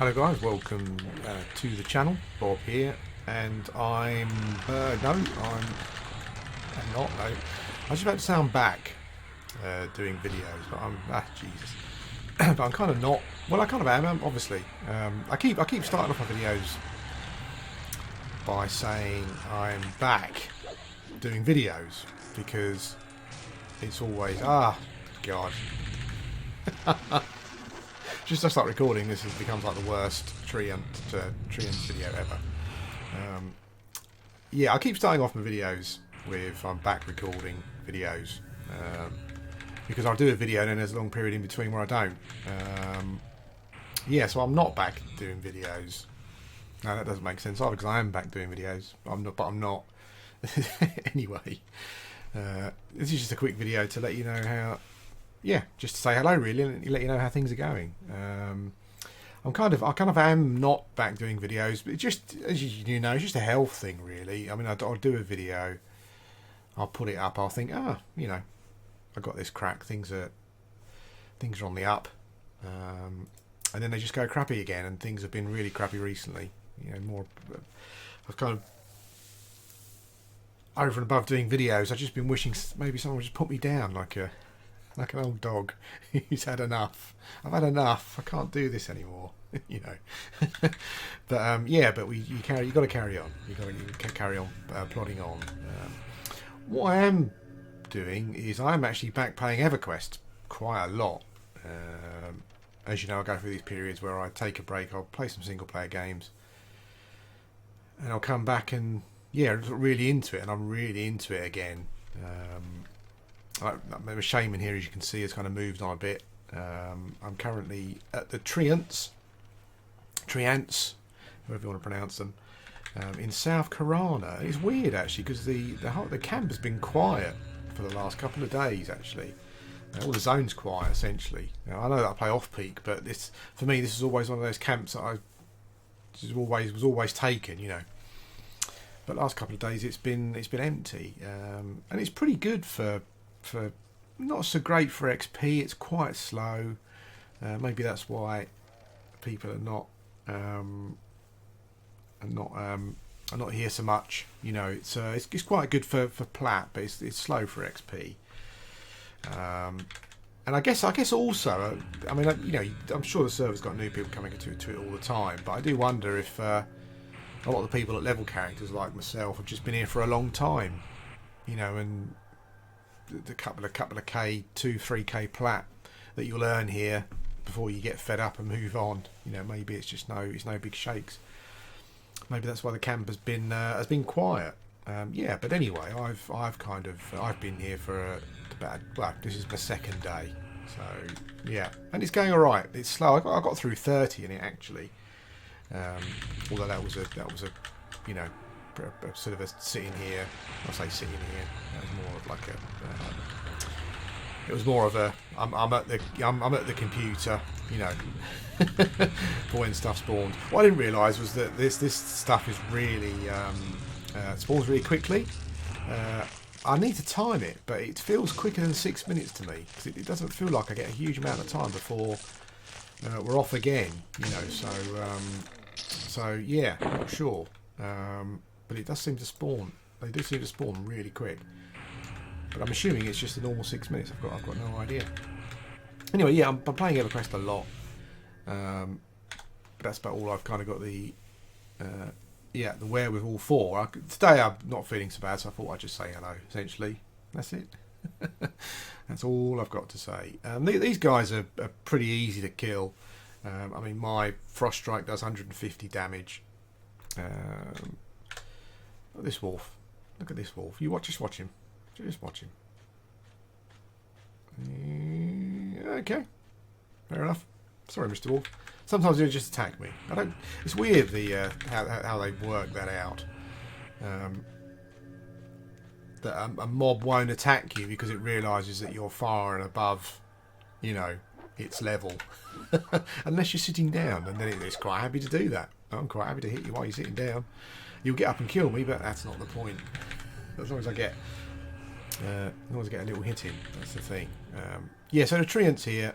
Hello guys, welcome to the channel. Bob here, and I'm I'm not. No, I was just about to say I'm back doing videos, but I'm Jesus. But I'm kind of not. Well, I kind of am. Obviously, I keep starting off my videos by saying I'm back doing videos because it's always God. Just as I start recording, this becomes like the worst treant video ever. Yeah, I keep starting off my videos with I'm back recording videos because I'll do a video and then there's a long period in between where I don't. Yeah, so I'm not back doing videos. No, that doesn't make sense either because I am back doing videos. I'm not, but I'm not. Anyway, this is just a quick video to let you know how. Yeah, just to say hello really and let you know how things are going. I kind of am not back doing videos, but just as you know, it's just a health thing really. I mean, I'll do a video, I'll put it up, I'll think, you know, I got this crack, things are on the up, and then they just go crappy again, and things have been really crappy recently. You know, I've kind of over and above doing videos, I've just been wishing maybe someone would just put me down like an old dog who's had enough. I've had enough. I can't do this anymore. You know. But yeah, but you got to carry on. You carry on plodding on. What I am doing is I'm actually back playing Everquest quite a lot. As you know, I go through these periods where I take a break. I'll play some single player games, and I'll come back and really into it, and I'm really into it again. My Shaman here, as you can see, has kind of moved on a bit. I'm currently at the Treants, however you want to pronounce them, in South Karana. It's weird actually because the camp has been quiet for the last couple of days. Actually, all the zone's quiet essentially. Now, I know that I play off peak, but for me this is always one of those camps that was always taken. You know. But last couple of days it's been empty, and it's pretty good for not so great for XP. It's quite slow. Maybe that's why people are not here so much. You know, it's quite good for plat, but it's slow for XP. And I guess also, I mean, you know, I'm sure the server's got new people coming to it all the time, but I do wonder if a lot of the people at level characters like myself have just been here for a long time. You know, and the couple of K, 2-3K plat that you'll earn here before you get fed up and move on. You know, maybe it's no big shakes. Maybe that's why the camp has been quiet. Yeah, but anyway, I've been here for this is my second day, so yeah, and it's going all right. It's slow. I got through 30 in it actually, although that was a you know, sort of a sitting here. I say sitting here. It was more of like it was more of a. I'm at the computer, you know, for when stuff spawns. What I didn't realise was that this stuff is really spawns really quickly. I need to time it, but it feels quicker than 6 minutes to me because it doesn't feel like I get a huge amount of time before we're off again. You know, so yeah, not sure. But it does seem to spawn. They do seem to spawn really quick. But I'm assuming it's just a normal 6 minutes. I've got no idea. Anyway, yeah, I'm playing Everquest a lot. But that's about all I've kind of got the wherewithal for. Today I'm not feeling so bad, so I thought I'd just say hello. Essentially, that's it. That's all I've got to say. These guys are pretty easy to kill. I mean, my Frost Strike does 150 damage. This wolf. Look at this wolf. Just watch him. Just watch him. Okay. Fair enough. Sorry, Mr. Wolf. Sometimes he'll just attack me. It's weird how they work that out. That a mob won't attack you because it realises that you're far and above, you know, its level. Unless you're sitting down, and then it's quite happy to do that. I'm quite happy to hit you while you're sitting down. You'll get up and kill me, but that's not the point. As long as I get a little hit in, that's the thing. Yeah, so the treants here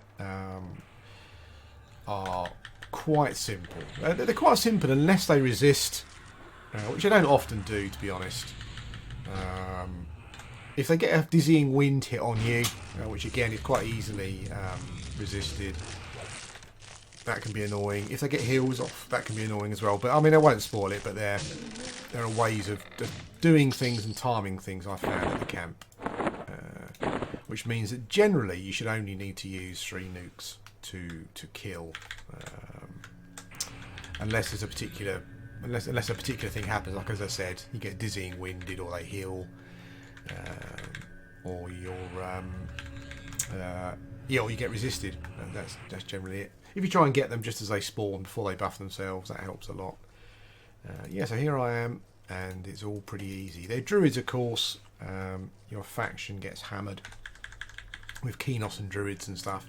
are quite simple. They're quite simple unless they resist, which they don't often do, to be honest. If they get a dizzying wind hit on you, which again is quite easily resisted, that can be annoying. If they get heals off, that can be annoying as well. But I mean, I won't spoil it, but there are ways of doing things and timing things I found at the camp. Which means that generally you should only need to use 3 nukes to kill. Unless there's a particular unless a particular thing happens, like as I said, you get dizzying winded or they heal. Or or you get resisted. That's generally it. If you try and get them just as they spawn before they buff themselves, that helps a lot. So here I am, and it's all pretty easy. They're druids, of course. Your faction gets hammered with Kenos and druids and stuff.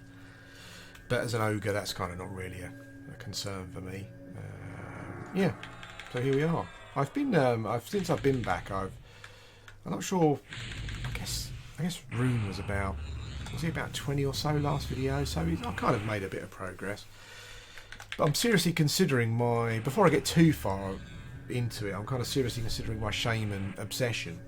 But as an ogre, that's kind of not really a concern for me. So here we are. I've been since I've been back. I'm not sure. I guess Rune was he about 20 or so last video, so I kind of made a bit of progress. But I'm seriously considering before I get too far into it, I'm kind of seriously considering my Shaman obsession.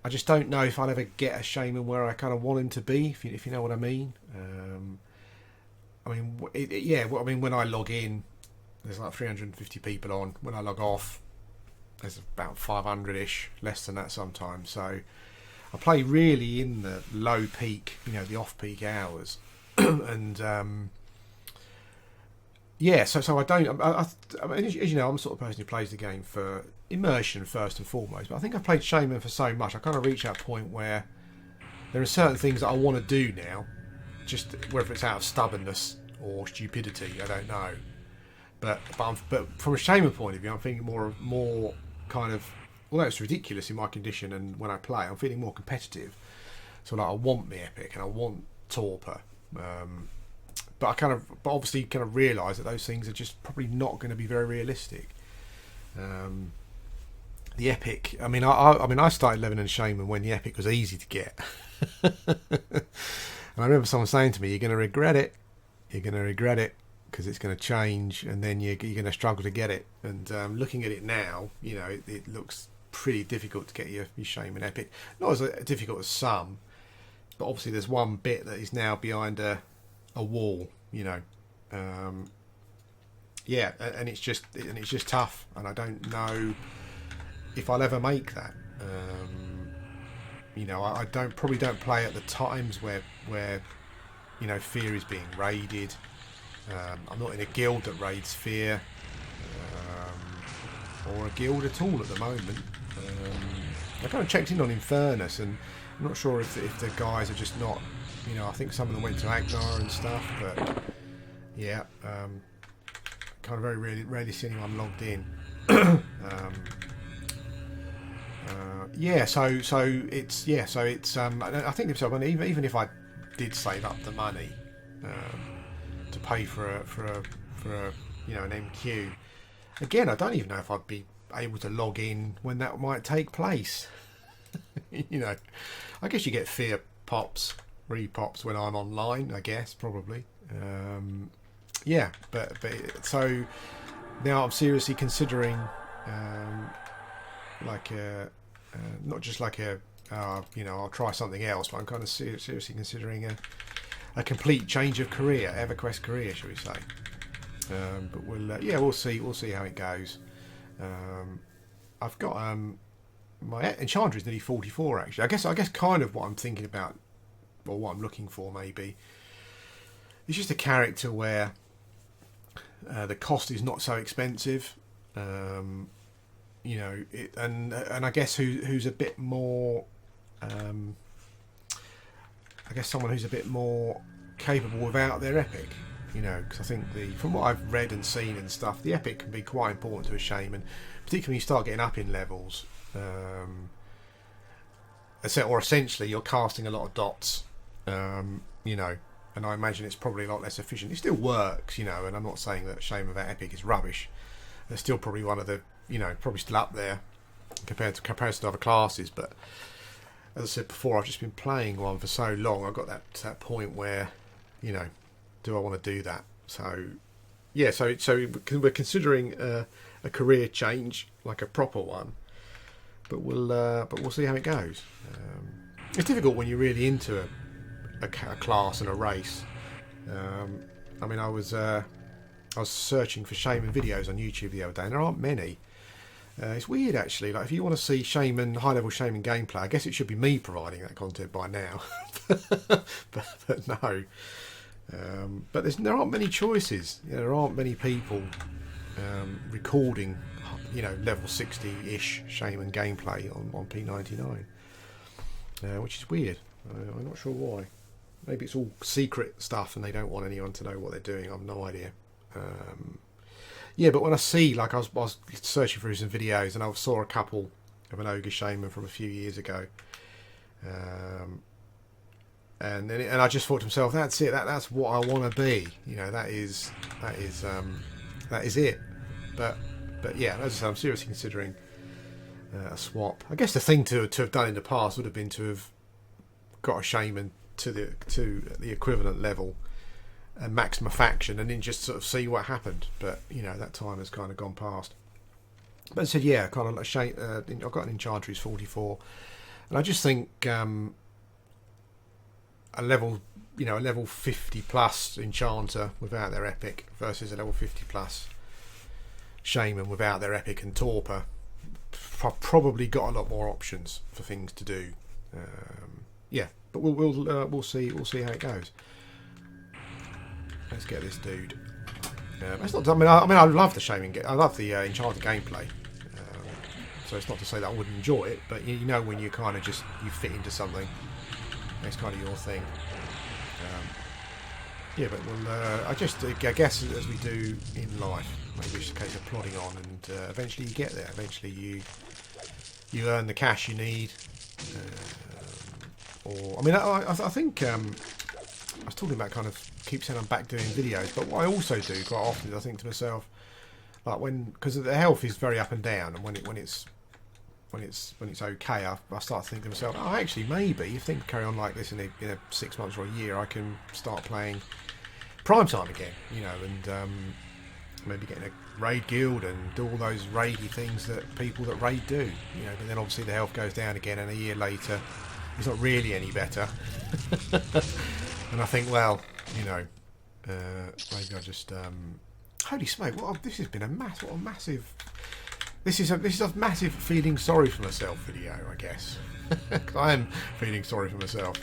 I just don't know if I'll ever get a Shaman where I kind of want him to be, if you know what I mean. When I log in, there's like 350 people on. When I log off, there's about 500-ish, less than that sometimes. So I play really in the low peak, the off-peak hours. And so I don't. As you know, I'm the sort of person who plays the game for immersion first and foremost. But I think I've played Shaman for so much, I kind of reach that point where there are certain things that I want to do now, just whether it's out of stubbornness or stupidity, I don't know. But from a Shaman point of view, I'm thinking more kind of, although it's ridiculous in my condition and when I play, I'm feeling more competitive. So like I want me epic and I want torpor. But obviously realise that those things are just probably not going to be very realistic. The epic. I started leveling in Shaman when the epic was easy to get. And I remember someone saying to me, "You're going to regret it. You're going to regret it because it's going to change, and then you're going to struggle to get it." And looking at it now, it looks pretty difficult to get your Shaman epic. Not as difficult as some, but obviously there's one bit that is now behind a wall, and it's just tough, and I don't know if I'll ever make that. I probably don't play at the times where fear is being raided. I'm not in a guild that raids fear, or a guild at all at the moment. I kind of checked in on Infernus, and I'm not sure if the guys are just not. I think some of them went to Agnar and stuff, but kind of very rarely see anyone logged in. I think so. Even if I did save up the money to pay for an MQ, again, I don't even know if I'd be able to log in when that might take place. I guess you get fear pops, repops when I'm online. I guess probably. But so now I'm seriously considering not just I'll try something else, but I'm kind of seriously considering a complete change of career, Everquest career, shall we say? But we'll see how it goes. I've got my enchanter is nearly 44 actually. I guess kind of what I'm thinking about, or what I'm looking for maybe, is just a character where the cost is not so expensive. And I guess who's a bit more. I guess someone who's a bit more capable without their epic. Because I think from what I've read and seen and stuff, the epic can be quite important to a shaman, particularly when you start getting up in levels. Or essentially, you're casting a lot of dots. And I imagine it's probably a lot less efficient. It still works, and I'm not saying that Shaman without epic is rubbish. It's still probably one of the, probably still up there compared to other classes. But as I said before, I've just been playing one for so long. I've got that point where, do I want to do that? So yeah, so we're considering a career change, like a proper one, but we'll see how it goes. It's difficult when you're really into a class and a race. I mean, I was searching for Shaman videos on YouTube the other day, and there aren't many. It's weird, actually. Like, if you want to see high-level Shaman gameplay, I guess it should be me providing that content by now. but no. But there aren't many choices. There aren't many people recording, level 60-ish Shaman gameplay on P99, which is weird. I'm not sure why. Maybe it's all secret stuff and they don't want anyone to know what they're doing. I've no idea. Yeah, but when I see, like, I was searching through some videos and I saw a couple of an ogre shaman from a few years ago, and I just thought to myself, that's it. That's what I want to be. That is it. But yeah, as I say, I'm seriously considering a swap. I guess the thing to have done in the past would have been to have got a shaman to the equivalent level and maximum faction, and then just sort of see what happened. But that time has kind of gone past. But I said, yeah, kind of like I've got an enchanter who's 44, and I just think a level 50 plus enchanter without their epic versus a level 50 plus shaman without their epic and torpor, probably got a lot more options for things to do. Yeah, but we'll see how it goes. Let's get this dude. It's not. I mean, I love the Shaman. I love the Enchanted gameplay. So it's not to say that I wouldn't enjoy it, but when you kind of you fit into something, it's kind of your thing. Yeah, but I guess as we do in life, maybe it's a case of plodding on, and eventually you get there. Eventually you earn the cash you need. I think I was talking about kind of keep saying I'm back doing videos, but what I also do quite often is I think to myself, like, because the health is very up and down, and when it's okay, I start thinking to myself, oh, actually maybe if things carry on like this in 6 months or a year, I can start playing prime time again, and maybe getting a raid guild and do all those raidy things that people that raid do, but then obviously the health goes down again, and a year later it's not really any better. And I think, well, maybe I just holy smoke! This has been a massive. This is a massive feeling sorry for myself video, I guess. I am feeling sorry for myself.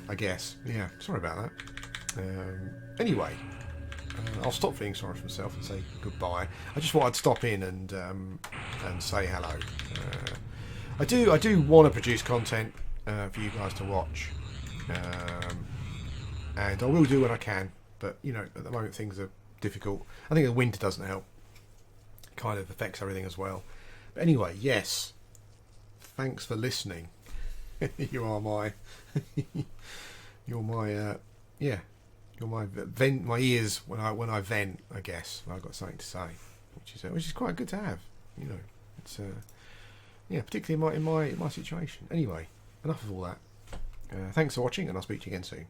I guess. Yeah. Sorry about that. Anyway, I'll stop feeling sorry for myself and say goodbye. I just thought I'd stop in and say hello. I do want to produce content for you guys to watch. And I will do when I can, but at the moment things are difficult. I think the winter doesn't help. It kind of affects everything as well. But anyway, yes, thanks for listening. You're my my ears when I vent, I guess, when I've got something to say, which is quite good to have. It's particularly in my situation. Anyway, enough of all that. Thanks for watching, and I'll speak to you again soon.